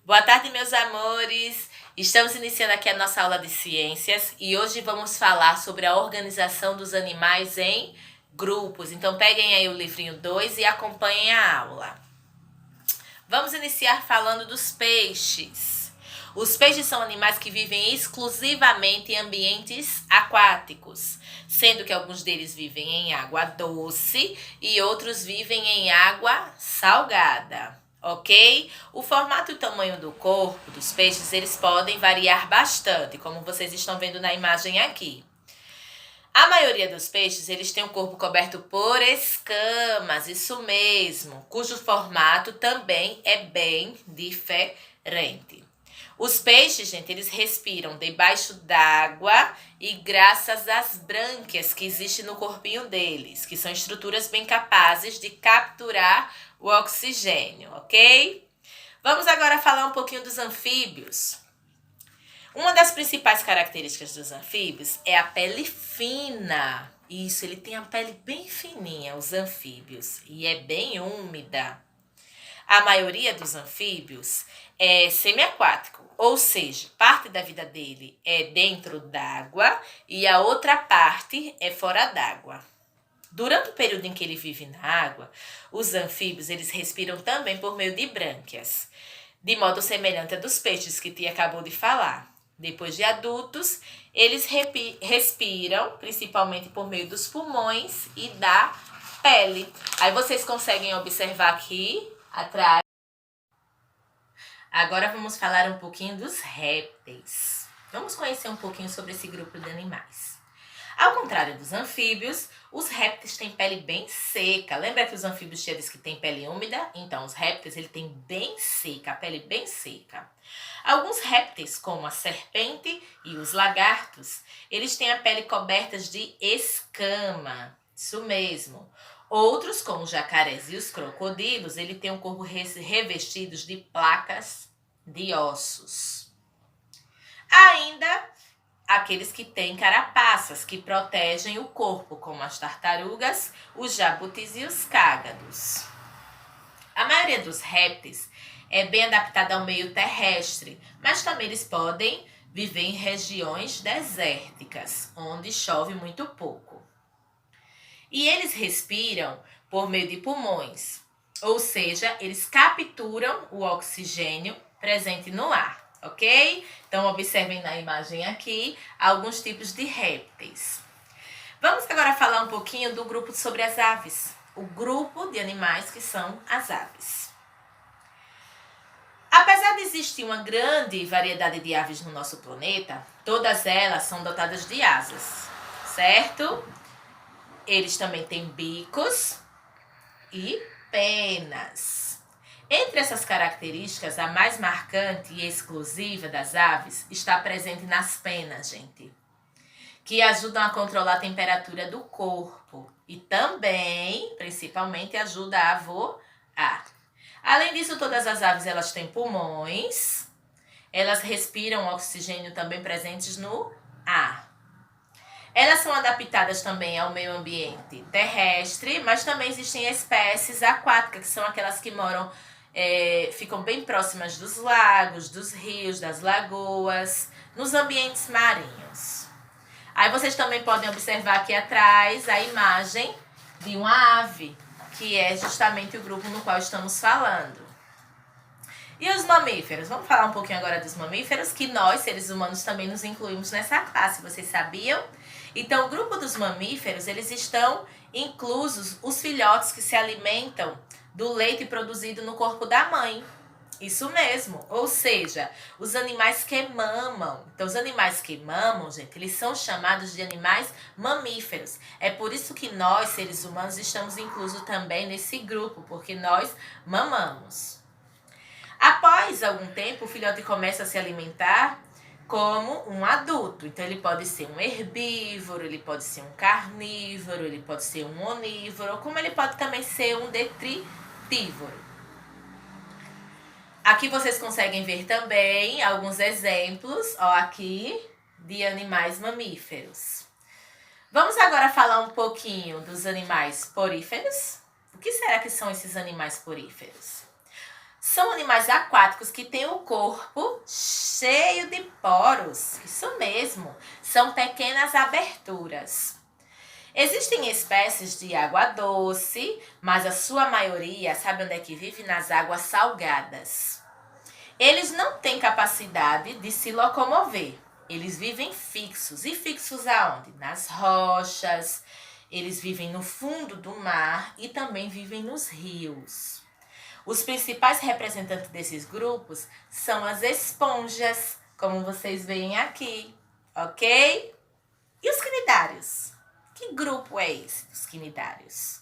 Boa tarde, meus amores! Estamos iniciando aqui a nossa aula de ciências e hoje vamos falar sobre a organização dos animais em grupos. Então, peguem aí o livrinho 2 e acompanhem a aula. Vamos iniciar falando dos peixes. Os peixes são animais que vivem exclusivamente em ambientes aquáticos, sendo que alguns deles vivem em água doce e outros vivem em água salgada. Ok? O formato e o tamanho do corpo dos peixes, eles podem variar bastante, como vocês estão vendo na imagem aqui. A maioria dos peixes, eles têm o corpo coberto por escamas, isso mesmo, cujo formato também é bem diferente. Os peixes, gente, eles respiram debaixo d'água e graças às brânquias que existem no corpinho deles, que são estruturas bem capazes de capturar o oxigênio, ok? Vamos agora falar um pouquinho dos anfíbios. Uma das principais características dos anfíbios é a pele fina. Isso, ele tem a pele bem fininha, os anfíbios, e é bem úmida. A maioria dos anfíbios é semiaquático, ou seja, parte da vida dele é dentro d'água e a outra parte é fora d'água. Durante o período em que ele vive na água, os anfíbios eles respiram também por meio de brânquias, de modo semelhante a dos peixes que Tia acabou de falar. Depois de adultos, eles respiram principalmente por meio dos pulmões e da pele. Aí vocês conseguem observar aqui atrás. Agora vamos falar um pouquinho dos répteis. Vamos conhecer um pouquinho sobre esse grupo de animais. Ao contrário dos anfíbios, os répteis têm pele bem seca. Lembra que os anfíbios tinham que têm pele úmida? Então, os répteis ele tem bem seca, a pele bem seca. Alguns répteis, como a serpente e os lagartos, eles têm a pele coberta de escama. Isso mesmo. Outros, como os jacarés e os crocodilos, ele tem o corpo revestidos de placas de ossos. Ainda aqueles que têm carapaças, que protegem o corpo, como as tartarugas, os jabutis e os cágados. A maioria dos répteis é bem adaptada ao meio terrestre, mas também eles podem viver em regiões desérticas, onde chove muito pouco. E eles respiram por meio de pulmões, ou seja, eles capturam o oxigênio presente no ar. Ok? Então, observem na imagem aqui alguns tipos de répteis. Vamos agora falar um pouquinho do grupo sobre as aves. O grupo de animais que são as aves. Apesar de existir uma grande variedade de aves no nosso planeta, todas elas são dotadas de asas, certo? Eles também têm bicos e penas. Entre essas características, a mais marcante e exclusiva das aves está presente nas penas, gente, que ajudam a controlar a temperatura do corpo e também, principalmente, ajuda a voar. Além disso, todas as aves elas têm pulmões, elas respiram oxigênio também presentes no ar. Elas são adaptadas também ao meio ambiente terrestre, mas também existem espécies aquáticas, que são aquelas que moram ficam bem próximas dos lagos, dos rios, das lagoas, nos ambientes marinhos. Aí vocês também podem observar aqui atrás a imagem de uma ave, que é justamente o grupo no qual estamos falando. E os mamíferos? Vamos falar um pouquinho agora dos mamíferos, que nós, seres humanos, também nos incluímos nessa classe, vocês sabiam? Então, o grupo dos mamíferos, eles estão inclusos os filhotes que se alimentam do leite produzido no corpo da mãe. Isso mesmo, ou seja, os animais que mamam. Então, os animais que mamam, gente, eles são chamados de animais mamíferos. É por isso que nós, seres humanos, estamos inclusos também nesse grupo, porque nós mamamos. Após algum tempo, o filhote começa a se alimentar como um adulto. Então, ele pode ser um herbívoro, ele pode ser um carnívoro, ele pode ser um onívoro, como ele pode também ser um detritívoro. Aqui vocês conseguem ver também alguns exemplos, ó, aqui, de animais mamíferos. Vamos agora falar um pouquinho dos animais poríferos. O que será que são esses animais poríferos? São animais aquáticos que têm o corpo cheio de poros. Isso mesmo, são pequenas aberturas. Existem espécies de água doce, mas a sua maioria, sabe onde é que vive? Nas águas salgadas. Eles não têm capacidade de se locomover. Eles vivem fixos. E fixos aonde? Nas rochas. Eles vivem no fundo do mar e também vivem nos rios. Os principais representantes desses grupos são as esponjas, como vocês veem aqui, ok? E os quinidários? Que grupo é esse dos quinidários?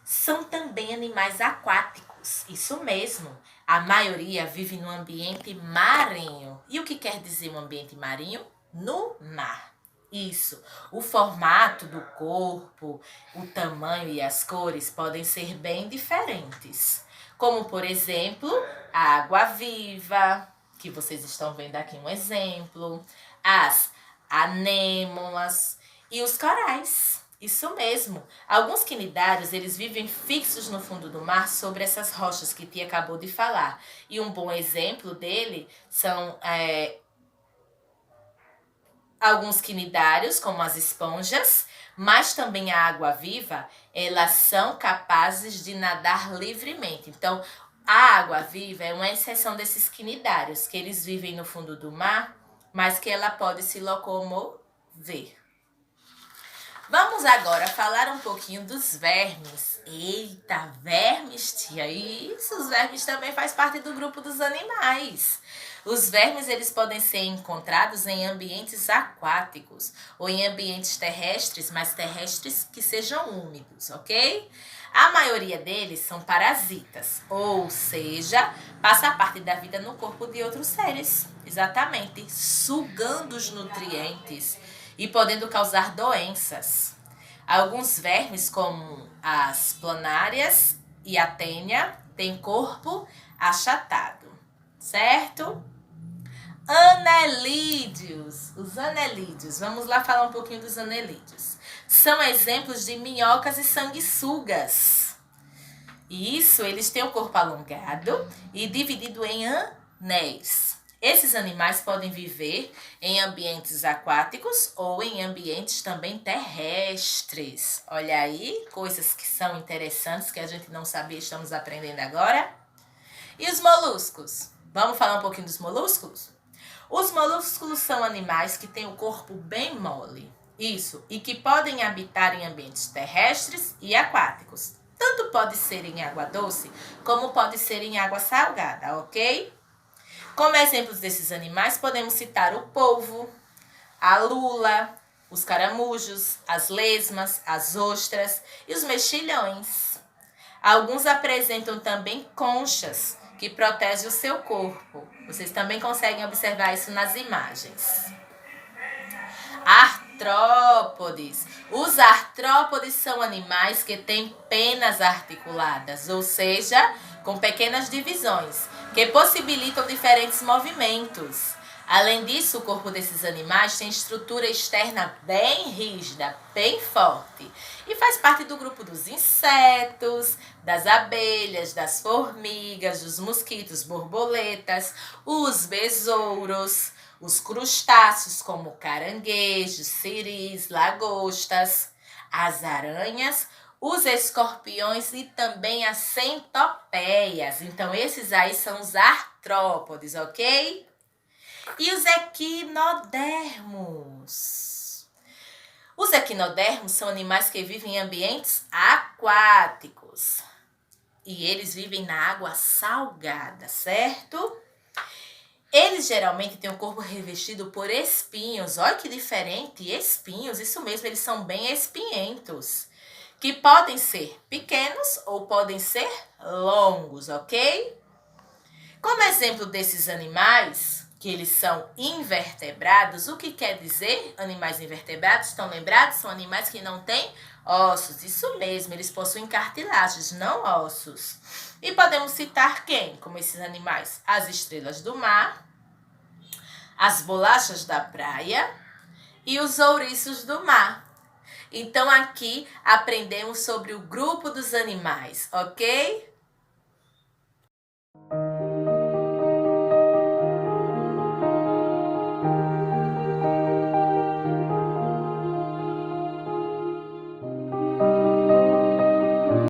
São também animais aquáticos, isso mesmo. A maioria vive no ambiente marinho. E o que quer dizer um ambiente marinho? No mar. Isso. O formato do corpo, o tamanho e as cores podem ser bem diferentes. Como, por exemplo, a água-viva, que vocês estão vendo aqui um exemplo, as anêmonas e os corais. Isso mesmo. Alguns quinidários, eles vivem fixos no fundo do mar sobre essas rochas que Tia acabou de falar. E um bom exemplo dele são alguns quinidários, como as esponjas, mas também a água-viva, elas são capazes de nadar livremente. Então, a água-viva é uma exceção desses quinidários, que eles vivem no fundo do mar, mas que ela pode se locomover. Vamos agora falar um pouquinho dos vermes. Eita, vermes, tia. Isso, os vermes também faz parte do grupo dos animais. Os vermes, eles podem ser encontrados em ambientes aquáticos ou em ambientes terrestres, mas terrestres que sejam úmidos, ok? A maioria deles são parasitas, ou seja, passa parte da vida no corpo de outros seres. Exatamente, sugando os nutrientes e podendo causar doenças. Alguns vermes, como as planárias e a tênia, têm corpo achatado, certo? Anelídeos. Os anelídeos, vamos lá falar um pouquinho dos anelídeos. São exemplos de minhocas e sanguessugas. Isso, eles têm o corpo alongado e dividido em anéis. Esses animais podem viver em ambientes aquáticos ou em ambientes também terrestres. Olha aí, coisas que são interessantes que a gente não sabia, estamos aprendendo agora. E os moluscos? Vamos falar um pouquinho dos moluscos? Os moluscos são animais que têm o corpo bem mole. Isso, e que podem habitar em ambientes terrestres e aquáticos. Tanto pode ser em água doce, como pode ser em água salgada, ok? Como exemplos desses animais, podemos citar o polvo, a lula, os caramujos, as lesmas, as ostras e os mexilhões. Alguns apresentam também conchas, que protegem o seu corpo. Vocês também conseguem observar isso nas imagens. Artrópodes. Os artrópodes são animais que têm penas articuladas, ou seja, com pequenas divisões, que possibilitam diferentes movimentos. Além disso, o corpo desses animais tem estrutura externa bem rígida, bem forte. E faz parte do grupo dos insetos, das abelhas, das formigas, dos mosquitos, borboletas, os besouros, os crustáceos como caranguejos, siris, lagostas, as aranhas, os escorpiões e também as centopeias. Então, esses aí são os artrópodes, ok? E os equinodermos. Os equinodermos são animais que vivem em ambientes aquáticos. E eles vivem na água salgada, certo? Eles geralmente têm o corpo revestido por espinhos. Olha que diferente, espinhos, isso mesmo, eles são bem espinhentos. Que podem ser pequenos ou podem ser longos, ok? Como exemplo desses animais, que eles são invertebrados, o que quer dizer animais invertebrados? Estão lembrados? São animais que não têm ossos. Isso mesmo, eles possuem cartilagens, não ossos. E podemos citar quem como esses animais? As estrelas do mar, as bolachas da praia e os ouriços do mar. Então, aqui aprendemos sobre o grupo dos animais, ok?